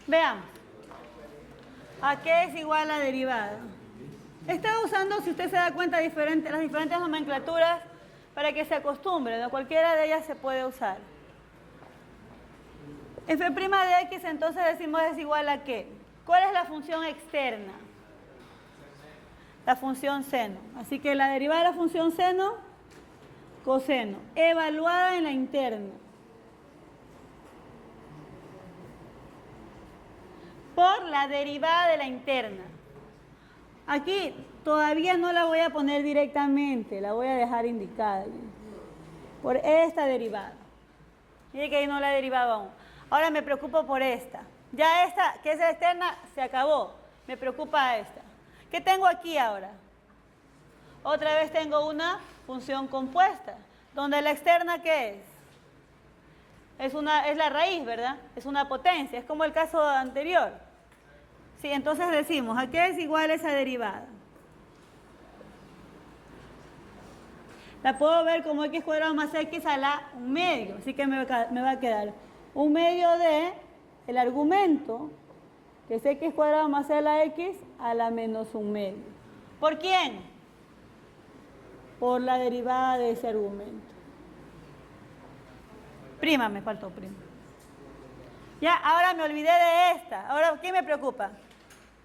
Veamos. ¿A qué es igual la derivada? Está usando, si usted se da cuenta, las diferentes nomenclaturas para que se acostumbre, ¿no? Cualquiera de ellas se puede usar. F' de x, entonces decimos es igual a ¿qué? ¿Cuál es la función externa? La función seno. Así que la derivada de la función seno, coseno, evaluada en la interna. Por la derivada de la interna. Aquí todavía no la voy a poner directamente, la voy a dejar indicada. Por esta derivada. Mire que ahí no la he derivado aún. Ahora me preocupo por esta. Ya esta, que es la externa, se acabó. Me preocupa esta. ¿Qué tengo aquí ahora? Otra vez tengo una función compuesta. Donde la externa, ¿qué es? Es la raíz, ¿verdad? Es una potencia. Es como el caso anterior. Sí, entonces decimos, ¿a qué es igual esa derivada? La puedo ver como x cuadrado más x a la 1/2. Así que me va a quedar 1/2 de el argumento, que es x cuadrado más a la x a la menos 1/2. ¿Por quién? Por la derivada de ese argumento. Prima, me faltó prima. Ya, ahora me olvidé de esta. Ahora, ¿qué me preocupa?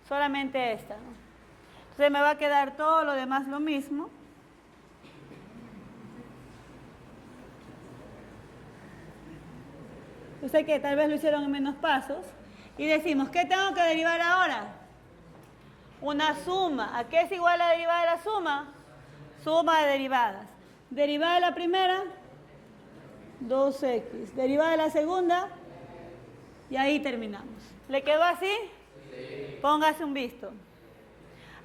Solamente esta, ¿no? Entonces me va a quedar todo lo demás lo mismo. Yo sé que tal vez lo hicieron en menos pasos. Y decimos, ¿qué tengo que derivar ahora? Una suma. ¿A qué es igual la derivada de la suma? Suma de derivadas. Derivada de la primera, 2x. Derivada de la segunda, y ahí terminamos. ¿Le quedó así? Sí. Póngase un visto.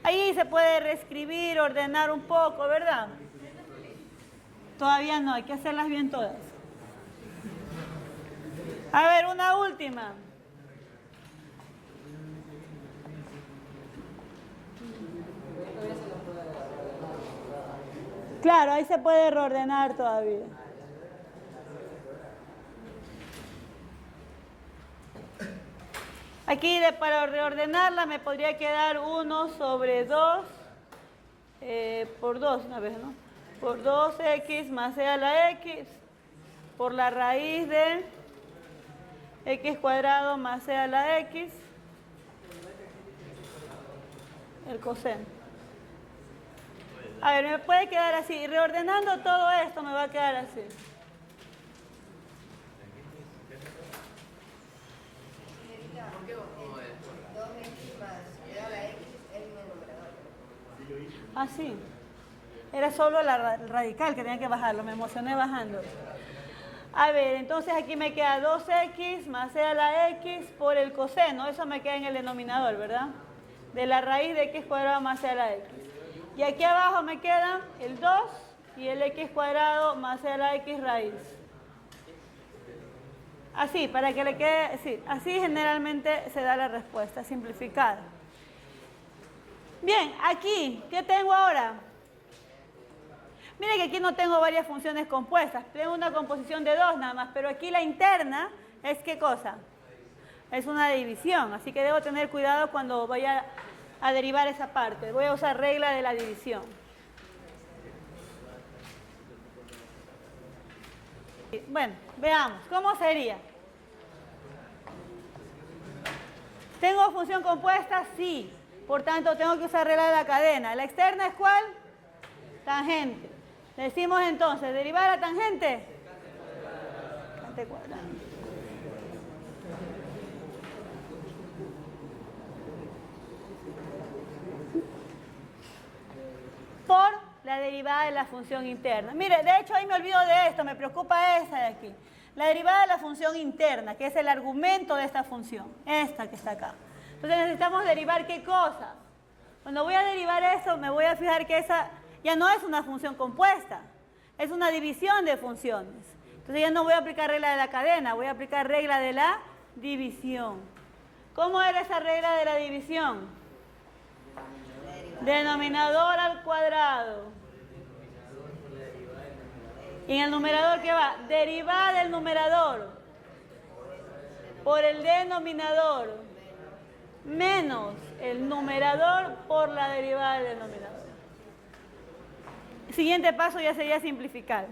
Ahí se puede reescribir, ordenar un poco, ¿verdad? Todavía no, hay que hacerlas bien todas. A ver, una última. Claro, ahí se puede reordenar todavía. Aquí para reordenarla me podría quedar 1 sobre 2 por 2 una vez, ¿no? Por 2x más e a la x por la raíz de x cuadrado más e a la x, el coseno. A ver, me puede quedar así. Reordenando todo esto me va a quedar así. Ah, sí. Era solo el radical que tenía que bajarlo. Me emocioné bajando. A ver, entonces aquí me queda 2x más e a la x por el coseno. Eso me queda en el denominador, ¿verdad? De la raíz de x cuadrado más e a la x. Y aquí abajo me quedan el 2 y el x cuadrado más e a la x raíz. Así, para que le quede, sí, así generalmente se da la respuesta simplificada. Bien, aquí, ¿qué tengo ahora? Mire que aquí no tengo varias funciones compuestas, tengo una composición de 2 nada más, pero aquí la interna es ¿qué cosa? Es una división, así que debo tener cuidado cuando vaya a derivar esa parte. Voy a usar regla de la división. Bueno, veamos, ¿cómo sería? ¿Tengo función compuesta? Sí. Por tanto, tengo que usar regla de la cadena. ¿La externa es cuál? Tangente. Decimos entonces, ¿derivar la tangente? Tangente cuadrada. Por la derivada de la función interna. Mire, de hecho ahí me olvido de esto, me preocupa esta de aquí. La derivada de la función interna, que es el argumento de esta función, esta que está acá. Entonces necesitamos derivar ¿qué cosa? Cuando voy a derivar eso, me voy a fijar que esa ya no es una función compuesta, es una división de funciones. Entonces ya no voy a aplicar regla de la cadena, voy a aplicar regla de la división. ¿Cómo era esa regla de la división? Denominador al cuadrado. ¿Y en el numerador qué va? Derivada del numerador. por el denominador menos el numerador por la derivada del denominador. El siguiente paso ya sería simplificar.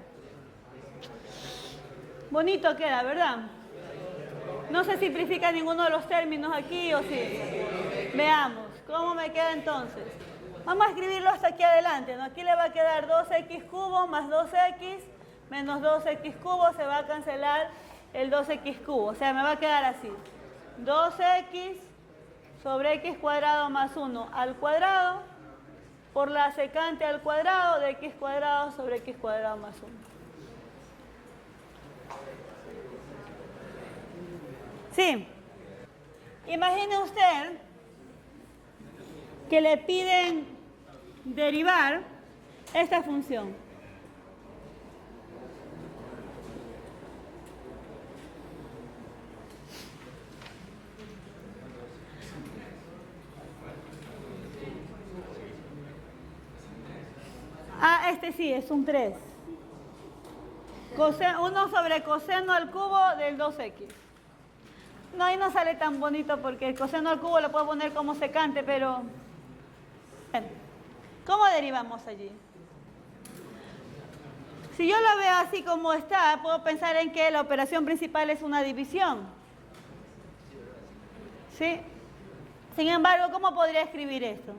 Bonito queda, ¿verdad? No se simplifica ninguno de los términos aquí, ¿o sí? Veamos, ¿cómo me queda entonces? Vamos a escribirlo hasta aquí adelante, ¿no? Aquí le va a quedar 2x cubo más 2x menos 2x cubo, se va a cancelar el 2x cubo, o sea, me va a quedar así. 2x sobre x cuadrado más 1 al cuadrado por la secante al cuadrado de x cuadrado sobre x cuadrado más 1. Sí. Imagine usted que le piden derivar esta función. Ah, este sí, es un 3. 1 sobre coseno al cubo del 2x. No, ahí no sale tan bonito porque el coseno al cubo lo puedo poner como secante, pero... Bueno, ¿cómo derivamos allí? Si yo lo veo así como está, puedo pensar en que la operación principal es una división. ¿Sí? Sin embargo, ¿cómo podría escribir esto?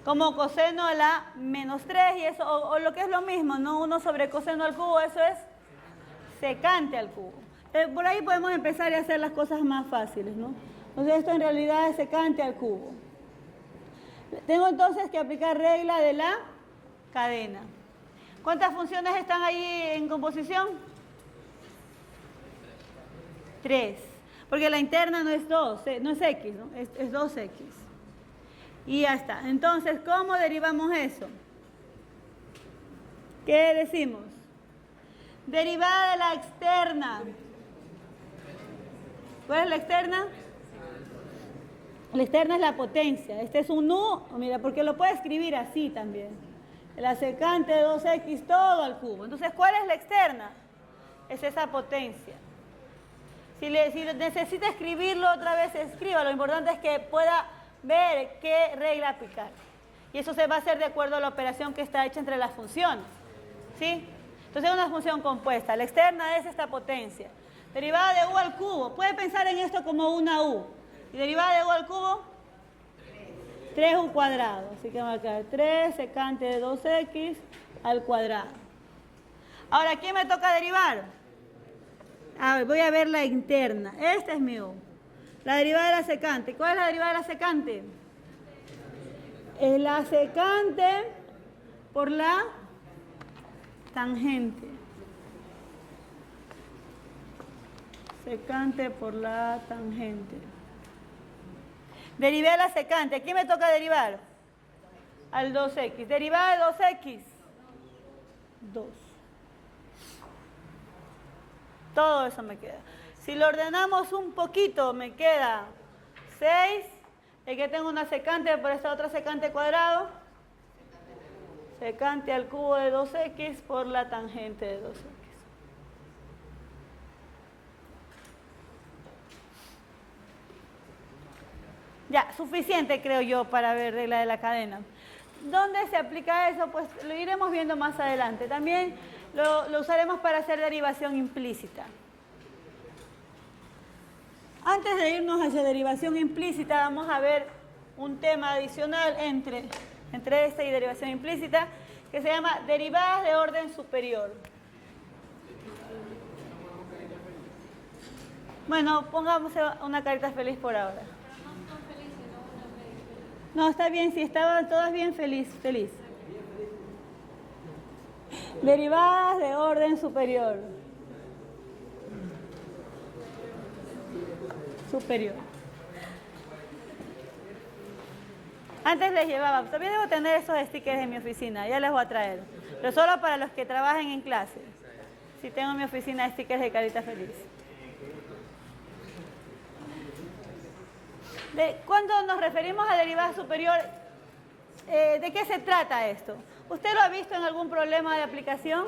Como coseno a la menos 3 y eso, o lo que es lo mismo, ¿no? 1 sobre coseno al cubo, eso es secante al cubo. Por ahí podemos empezar a hacer las cosas más fáciles, ¿no? Entonces esto en realidad es secante al cubo. Tengo entonces que aplicar regla de la cadena. ¿Cuántas funciones están ahí en composición? 3. Porque la interna no es 2, no es x, ¿no? Es 2x. Y ya está. Entonces, ¿cómo derivamos eso? ¿Qué decimos? Derivada de la externa. ¿Cuál es la externa? La externa es la potencia. Este es un u, mira, porque lo puede escribir así también. La secante de 2x todo al cubo. Entonces, ¿cuál es la externa? Es esa potencia. Si necesita escribirlo otra vez, escriba. Lo importante es que pueda ver qué regla aplicar. Y eso se va a hacer de acuerdo a la operación que está hecha entre las funciones. ¿Sí? Entonces es una función compuesta. La externa es esta potencia. Derivada de u al cubo. Puede pensar en esto como una u. ¿Y derivada de u al cubo? 3u cuadrado. Así que va a quedar 3 secante de 2x al cuadrado. Ahora, ¿quién me toca derivar? A ver, voy a ver la interna. Esta es mi u. La derivada de la secante. ¿Cuál es la derivada de la secante? Es la secante por la tangente. Secante por la tangente. Derivé la secante. ¿A quién me toca derivar? Al 2x. Derivada de 2x. 2. Todo eso me queda. Si lo ordenamos un poquito, me queda 6. Y que tengo una secante por esta otra secante cuadrado. Secante al cubo de 2x por la tangente de 2x. Ya, suficiente creo yo para ver regla de la cadena. ¿Dónde se aplica eso? Pues lo iremos viendo más adelante. También lo usaremos para hacer derivación implícita. Antes de irnos hacia derivación implícita, vamos a ver un tema adicional entre esta y derivación implícita, que se llama derivadas de orden superior. Bueno, pongamos una carita feliz por ahora. No, está bien, si estaban todas bien, feliz. Derivadas de orden superior. Antes les llevaba, todavía debo tener esos stickers en mi oficina, ya les voy a traer. Pero solo para los que trabajen en clase. Si tengo en mi oficina stickers de carita feliz. Cuando nos referimos a derivada superior, ¿de qué se trata esto? ¿Usted lo ha visto en algún problema de aplicación?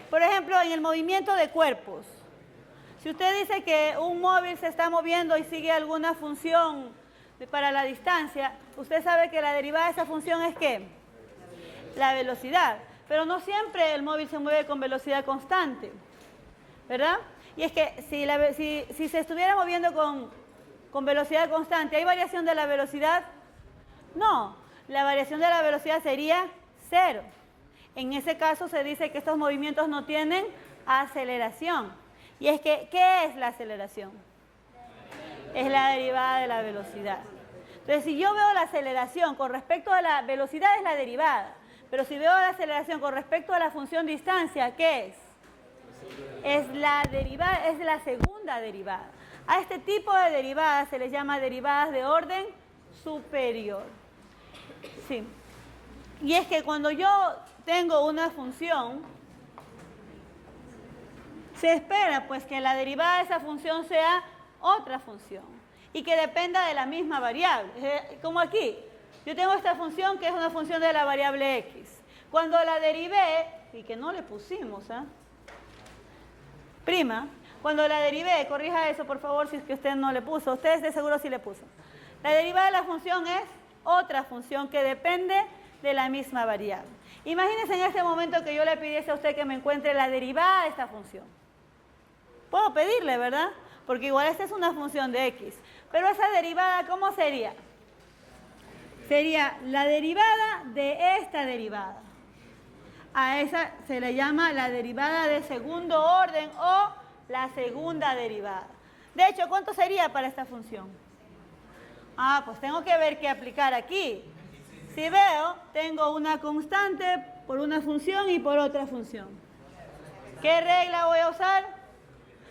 Por ejemplo, en el movimiento de cuerpos. Si usted dice que un móvil se está moviendo y sigue alguna función para la distancia, usted sabe que la derivada de esa función es ¿qué? La velocidad. Pero no siempre el móvil se mueve con velocidad constante, ¿verdad? Y es que si se estuviera moviendo con velocidad constante, ¿hay variación de la velocidad? No, la variación de la velocidad sería cero. En ese caso se dice que estos movimientos no tienen aceleración. Y es que, ¿qué es la aceleración? Es la derivada de la velocidad. Entonces, si yo veo la aceleración con respecto a la velocidad, es la derivada. Pero si veo la aceleración con respecto a la función distancia, ¿qué es? Es la derivada, es la segunda derivada. A este tipo de derivadas se les llama derivadas de orden superior. Sí. Y es que cuando yo tengo una función, se espera pues que la derivada de esa función sea otra función y que dependa de la misma variable. Como aquí, yo tengo esta función que es una función de la variable x. Cuando la derivé, y que no le pusimos, prima, cuando la derivé, corrija eso por favor si es que usted no le puso, usted de seguro sí le puso. La derivada de la función es otra función que depende de la misma variable. Imagínense en este momento que yo le pidiese a usted que me encuentre la derivada de esta función. Puedo pedirle, ¿verdad? Porque igual esta es una función de x. Pero esa derivada, ¿cómo sería? Sería la derivada de esta derivada. A esa se le llama la derivada de segundo orden o la segunda derivada. De hecho, ¿cuánto sería para esta función? Pues tengo que ver qué aplicar aquí. Si veo, tengo una constante por una función y por otra función. ¿Qué regla voy a usar?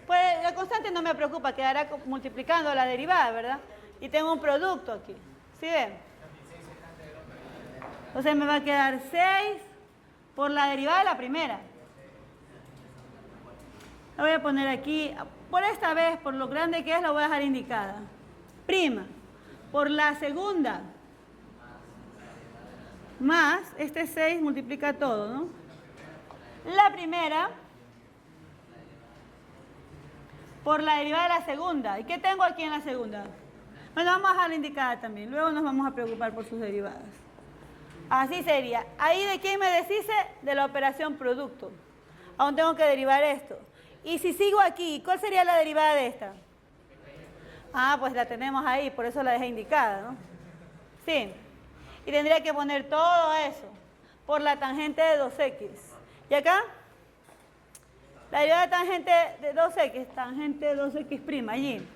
Pues la constante no me preocupa, quedará multiplicando la derivada, ¿verdad? Y tengo un producto aquí. ¿Sí ven? Entonces me va a quedar 6 por la derivada de la primera. La voy a poner aquí. Por esta vez, por lo grande que es, la voy a dejar indicada. Prima. Por la segunda. Más, este 6 multiplica todo, ¿no? La primera por la derivada de la segunda. ¿Y qué tengo aquí en la segunda? Bueno, vamos a dejarla indicada también. Luego nos vamos a preocupar por sus derivadas. Así sería. ¿Ahí de quién me deshice? De la operación producto. Aún tengo que derivar esto. Y si sigo aquí, ¿cuál sería la derivada de esta? Pues la tenemos ahí, por eso la dejé indicada, ¿no? Sí. Y tendría que poner todo eso por la tangente de 2x. ¿Y acá? La derivada de tangente de 2x, tangente de 2x', allí.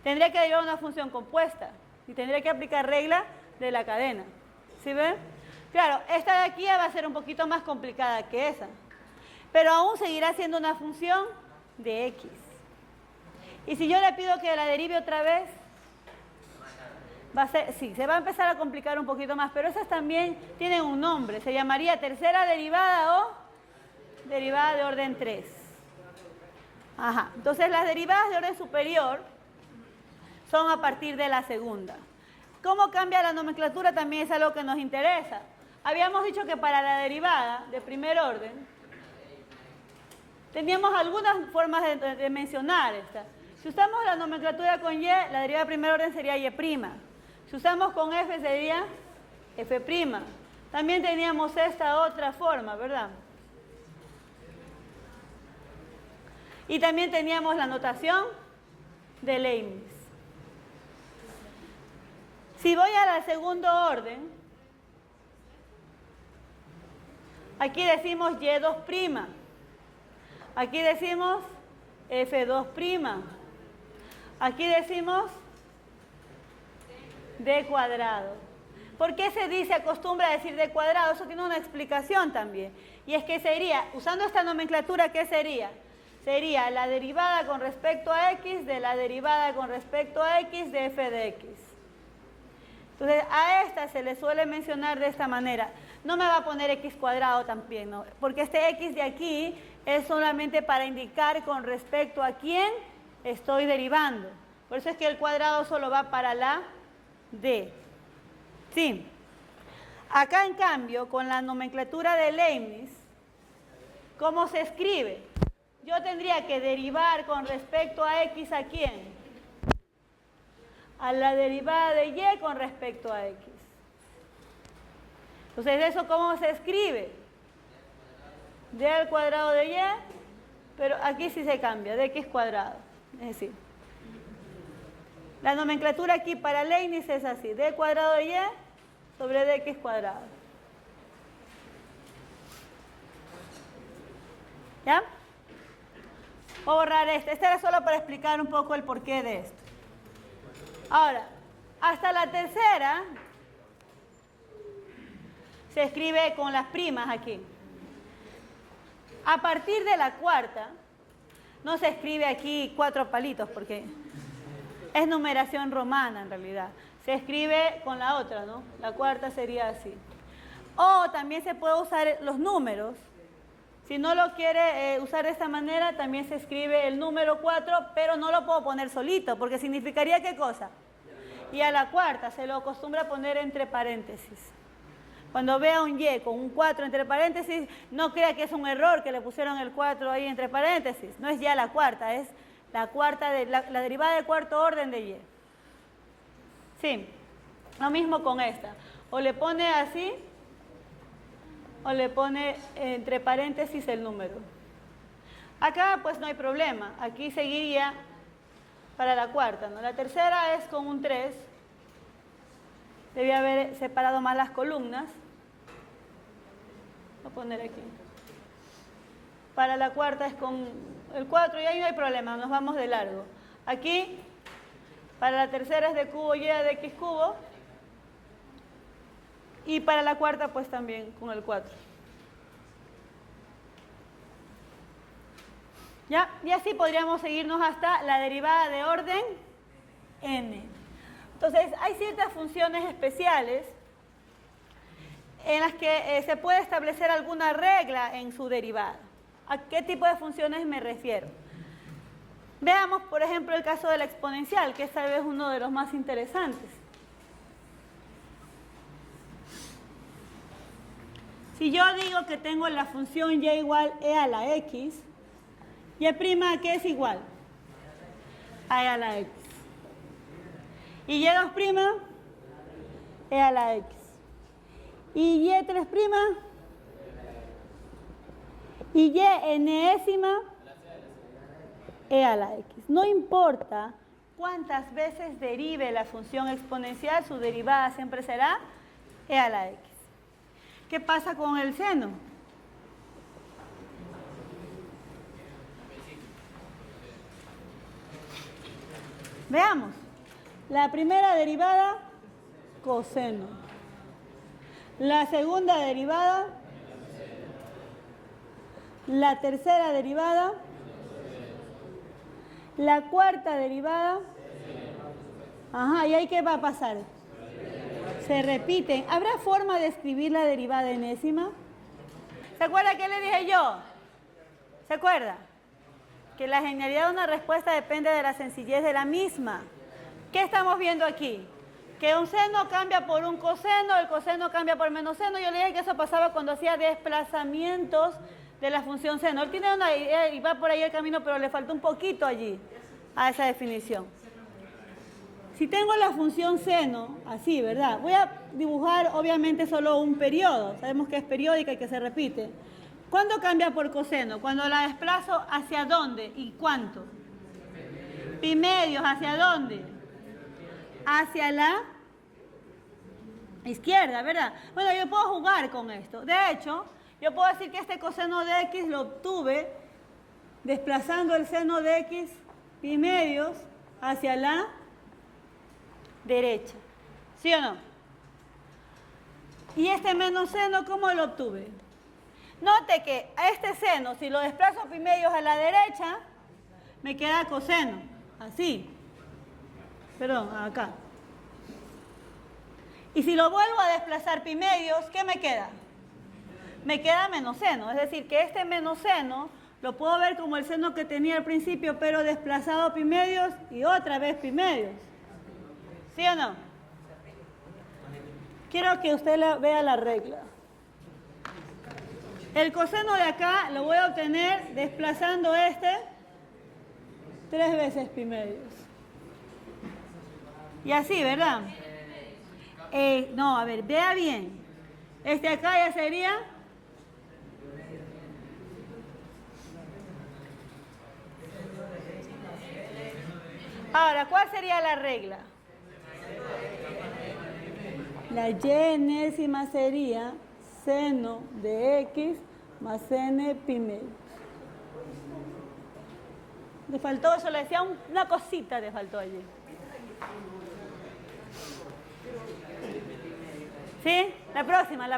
Tendría que derivar una función compuesta y tendría que aplicar regla de la cadena. ¿Sí ven? Claro, esta de aquí va a ser un poquito más complicada que esa, pero aún seguirá siendo una función de x. Y si yo le pido que la derive otra vez, va a ser, sí, se va a empezar a complicar un poquito más, pero esas también tienen un nombre, se llamaría tercera derivada o derivada de orden 3. Ajá, entonces las derivadas de orden superior son a partir de la segunda. ¿Cómo cambia la nomenclatura? También es algo que nos interesa. Habíamos dicho que para la derivada de primer orden teníamos algunas formas de mencionar esta. Si usamos la nomenclatura con y, la derivada de primer orden sería y'. Si usamos con f sería f'. También teníamos esta otra forma, ¿verdad? Y también teníamos la notación de Leibniz. Si voy al segundo orden, aquí decimos y2'. Aquí decimos f2'. Aquí decimos d cuadrado. ¿Por qué se acostumbra a decir d cuadrado? Eso tiene una explicación también. Y es que sería, usando esta nomenclatura, ¿qué sería? Sería la derivada con respecto a x de la derivada con respecto a x de f de x. Entonces, a esta se le suele mencionar de esta manera. No me va a poner x cuadrado también, ¿no? Porque este x de aquí es solamente para indicar con respecto a quién estoy derivando. Por eso es que el cuadrado solo va para la d. Sí. Acá, en cambio, con la nomenclatura de Leibniz, ¿Cómo se escribe? Yo tendría que derivar con respecto a x ¿a quién? A la derivada de y con respecto a x. Entonces, ¿eso cómo se escribe? D al cuadrado de y, pero aquí sí se cambia, de x cuadrado. Es decir, la nomenclatura aquí para Leibniz es así, d cuadrado de y sobre dx cuadrado. ¿Ya? Voy a borrar este. Este era solo para explicar un poco el porqué de esto. Ahora, hasta la tercera se escribe con las primas aquí. A partir de la cuarta, no se escribe aquí 4 palitos porque es numeración romana en realidad. Se escribe con la otra, ¿no? La cuarta sería así. O también se puede usar los números. Si no lo quiere usar de esta manera, también se escribe el número 4, pero no lo puedo poner solito, porque significaría ¿qué cosa? Y a la cuarta se lo acostumbra a poner entre paréntesis. Cuando vea un y con un 4 entre paréntesis, no crea que es un error que le pusieron el 4 ahí entre paréntesis. No es ya la cuarta, es la cuarta de la derivada de cuarto orden de y. Sí, lo mismo con esta. O le pone así, o le pone entre paréntesis el número. Acá pues no hay problema. Aquí seguiría para la cuarta, ¿no? La tercera es con un 3. Debía haber separado más las columnas. Voy a poner aquí. Para la cuarta es con el 4 y ahí no hay problema, nos vamos de largo. Aquí, para la tercera es de cubo y de x cubo. Y para la cuarta pues también con el 4. ¿Ya? Y así podríamos seguirnos hasta la derivada de orden n. Entonces, hay ciertas funciones especiales en las que se puede establecer alguna regla en su derivada. ¿A qué tipo de funciones me refiero? Veamos, por ejemplo, el caso de la exponencial, que es tal vez uno de los más interesantes. Si yo digo que tengo la función y igual e a la x, y' ¿a qué es igual? A e a la x. Y y2', e a la x. Y y3', y y enésima, e a la x. No importa cuántas veces derive la función exponencial, su derivada siempre será e a la x. ¿Qué pasa con el seno? Veamos. La primera derivada, coseno. La segunda derivada, la tercera derivada, la cuarta derivada. Ajá, ¿y ahí qué va a pasar? Se repiten. ¿Habrá forma de escribir la derivada enésima? ¿Se acuerda qué le dije yo? ¿Se acuerda? Que la genialidad de una respuesta depende de la sencillez de la misma. ¿Qué estamos viendo aquí? Que un seno cambia por un coseno, el coseno cambia por menos seno. Yo le dije que eso pasaba cuando hacía desplazamientos de la función seno. Él tiene una idea y va por ahí el camino, pero le falta un poquito allí a esa definición. Si tengo la función seno, así, ¿verdad? Voy a dibujar obviamente solo un periodo. Sabemos que es periódica y que se repite. ¿Cuándo cambia por coseno? Cuando la desplazo hacia dónde y cuánto. Pi medios, ¿hacia dónde? Hacia la izquierda, ¿verdad? Bueno, yo puedo jugar con esto. De hecho, yo puedo decir que este coseno de x lo obtuve desplazando el seno de x pi medios hacia la derecha. ¿Sí o no? Y este menos seno, ¿cómo lo obtuve? Note que a este seno, si lo desplazo pi medios a la derecha, me queda coseno. Así. Perdón, acá. Y si lo vuelvo a desplazar pi medios, ¿qué me queda? Me queda menos seno. Es decir, que este menos seno lo puedo ver como el seno que tenía al principio, pero desplazado pi medios y otra vez pi medios. ¿Sí o no? Quiero que usted vea la regla. El coseno de acá lo voy a obtener desplazando este 3 veces pi medios. Y así, ¿verdad? No, a ver, vea bien. Este acá ya sería... Ahora, ¿cuál sería la regla? La y enésima sería seno de x más n pi medios. Le faltó eso, le decía una cosita, le faltó allí. ¿Sí? La próxima.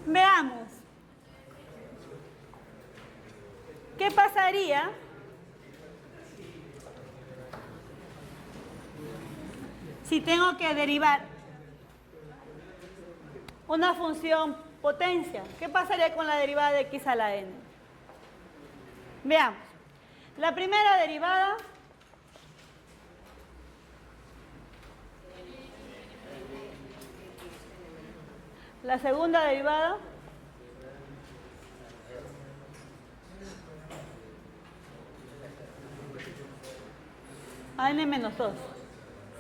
Veamos. ¿Qué pasaría si tengo que derivar una función potencia? ¿Qué pasaría con la derivada de x a la n? Veamos. La primera derivada la segunda derivada a n menos 2.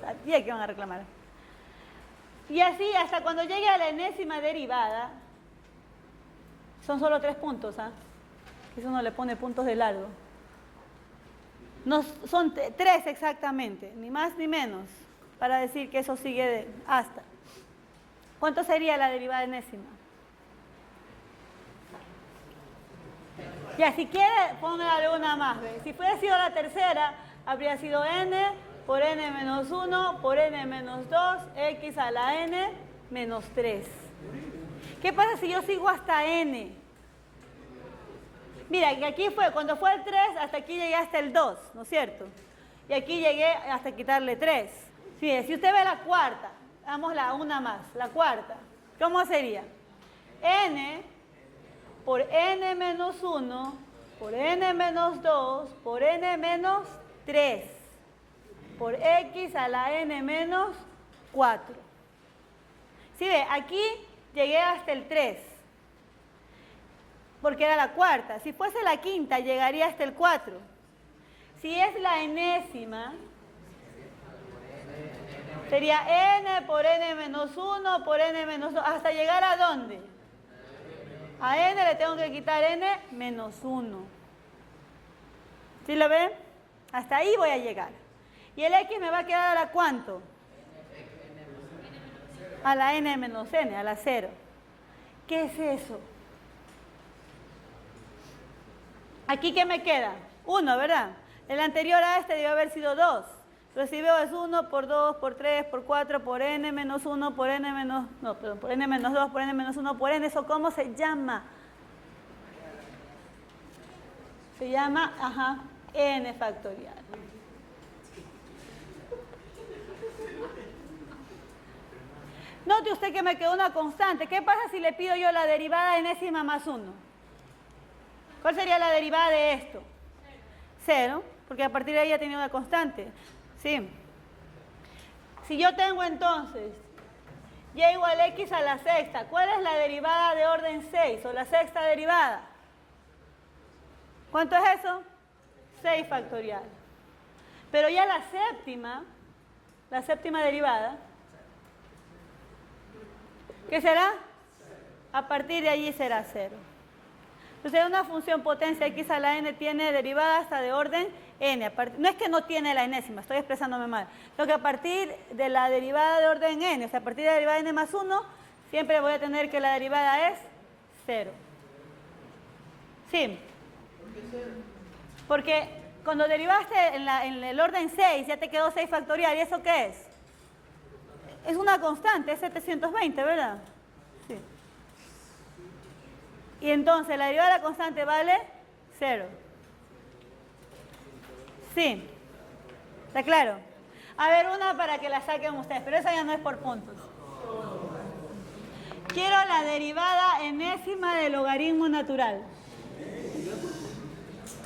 Sabía que van a reclamar. Y así hasta cuando llegue a la enésima derivada, son solo 3 puntos, ¿ah? Eso uno le pone puntos de largo. No, son 3 exactamente, ni más ni menos, para decir que eso sigue de hasta. ¿Cuánto sería la derivada enésima? Ya, si quiere, póngale una más. ¿Ve? Si fuera sido la tercera, habría sido n por n menos 1 por n menos 2, x a la n menos 3. ¿Qué pasa si yo sigo hasta n? Mira, que aquí fue, cuando fue el 3, hasta aquí llegué hasta el 2, ¿no es cierto? Y aquí llegué hasta quitarle 3. Mire, si usted ve la cuarta, damos una más, la cuarta, ¿cómo sería? N por n menos 1 por n menos 2 por n menos 3 por x a la n menos 4. ¿Sí ve? Aquí llegué hasta el 3, porque era la cuarta. Si fuese la quinta, llegaría hasta el 4. Si es la enésima, sería n por n menos 1 por n menos 2, hasta llegar ¿a dónde? A n le tengo que quitar n menos 1. ¿Sí lo ven? Hasta ahí voy a llegar. ¿Y el x me va a quedar a la cuánto? A la n menos n, a la 0. ¿Qué es eso? ¿Aquí qué me queda? 1, ¿verdad? El anterior a este debe haber sido 2. Pero si veo es 1 por 2, por 3, por 4, por n menos 1, por n menos... No, perdón, por n menos 2, por n menos 1, por n. ¿Eso cómo se llama? Se llama, n factorial. Note usted que me quedó una constante. ¿Qué pasa si le pido yo la derivada enésima más 1? ¿Cuál sería la derivada de esto? 0, porque a partir de ahí ya tenía una constante. ¿Sí? Si yo tengo entonces y igual a x a la sexta, ¿cuál es la derivada de orden 6 o la sexta derivada? ¿Cuánto es eso? 6 factorial. Pero ya la séptima derivada, ¿qué será? A partir de allí será 0. Entonces una función potencia x a la n tiene derivada hasta de orden n. No es que no tiene la enésima, estoy expresándome mal. Lo que a partir de la derivada de orden n, o sea, a partir de la derivada n más 1, siempre voy a tener que la derivada es 0. ¿Sí? Porque cuando derivaste en el orden 6, ya te quedó 6 factorial. ¿Y eso qué es? Es una constante, es 720, ¿verdad? Sí. Y entonces la derivada de la constante vale 0. Sí. ¿Está claro? A ver, una para que la saquen ustedes, pero esa ya no es por puntos. Quiero la derivada enésima del logaritmo natural.